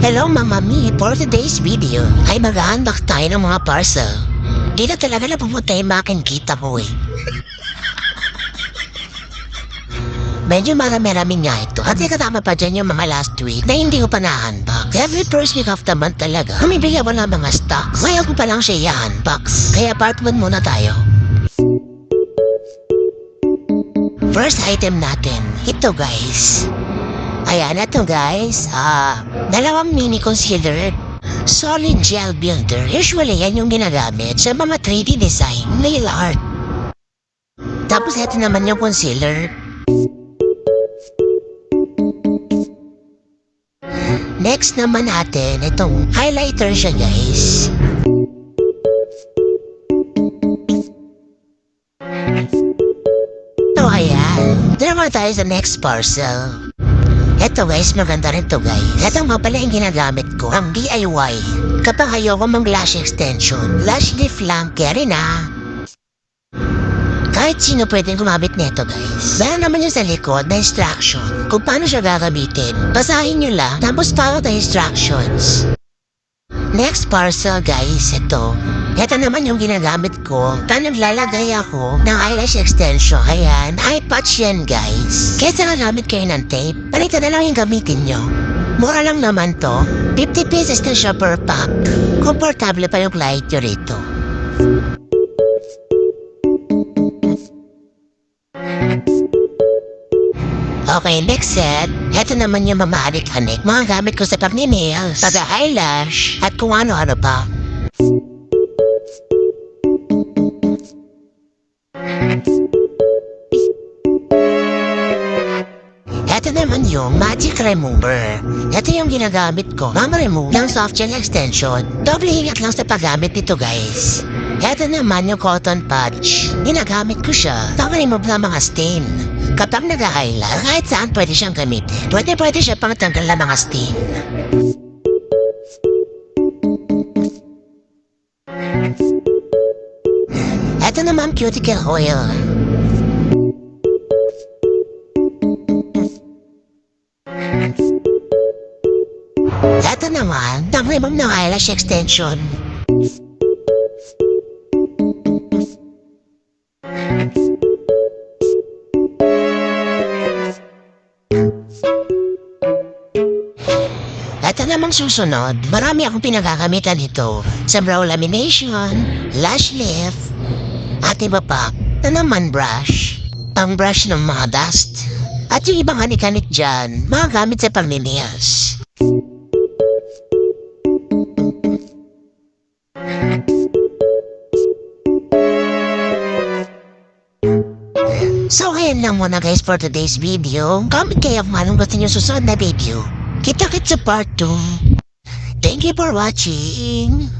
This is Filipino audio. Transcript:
Hello mga mi, for today's video ay mag-unbox tayo ng mga parcel. Di na talaga napupunta yung makikita ko eh. Medyo marami-rami nga ito at kasama pa dyan yung mga last week na hindi ko pa na-unbox. Every first week of the month talaga, humibigay ako ng mga stocks. Ngayon ko pa lang siya i-unbox. Kaya part 1 muna tayo. First item natin, ito guys. Ayan, ito guys, dalawang mini concealer, solid gel builder. Usually yan yung ginagamit sa mga 3D design, nail art. Tapos ito naman yung concealer. Next naman natin, itong highlighter siya guys. So ayan, doon naman tayo sa next parcel. Eto guys, maganda rin to guys. Eto nga pala yung ginagamit ko, ang DIY. Kapag ayoko mang lash extension, lash lift lang, carry na. Kahit sino pwedeng gumamit nito guys. Meron naman yung sa likod na instruction kung paano siya gagamitin. Basahin nyo lang, tapos follow the instructions. Next parcel guys, ito. Ito naman yung ginagamit ko. Naglalagay ako ng eyelash extension. Ayan, eye patch yan guys. Kesa nagamit kayo ng tape, palitan na lang yung gamitin nyo. Mura lang naman to. 50 pesos na siya per pack. Komportable pa yung client nyo rito. Okay, next set. Ito naman yung mamahanik-hanik. Mga gamit ko sa pag-nails, pag-eyelash, at kung ano-ano pa. Ito naman yung magic remover. Ito yung ginagamit ko. Remove ng soft gel extension. Doble ingat lang sa paggamit nito guys. Ito naman yung cotton patch. Ginagamit ko siya. Remove ng mga stain. Kapag nag-eyelash, kahit saan pwede siyang gamitin. Pwede siya pang tanggal ng mga stain. Ito naman cuticle oil. Ito naman, remove ng eyelash extension. Ito namang susunod, marami akong pinagagamitan dito sa brow lamination, lash lift, at iba pa. Ito naman brush, pang brush ng mga dust. At yung ibang hanik-hanik dyan, mga gamit sa pang-nails. So ayan lang muna guys for today's video. Comment kayo kung anong gusto nyo susunod na video. Kita-kits sa part 2. Thank you for watching.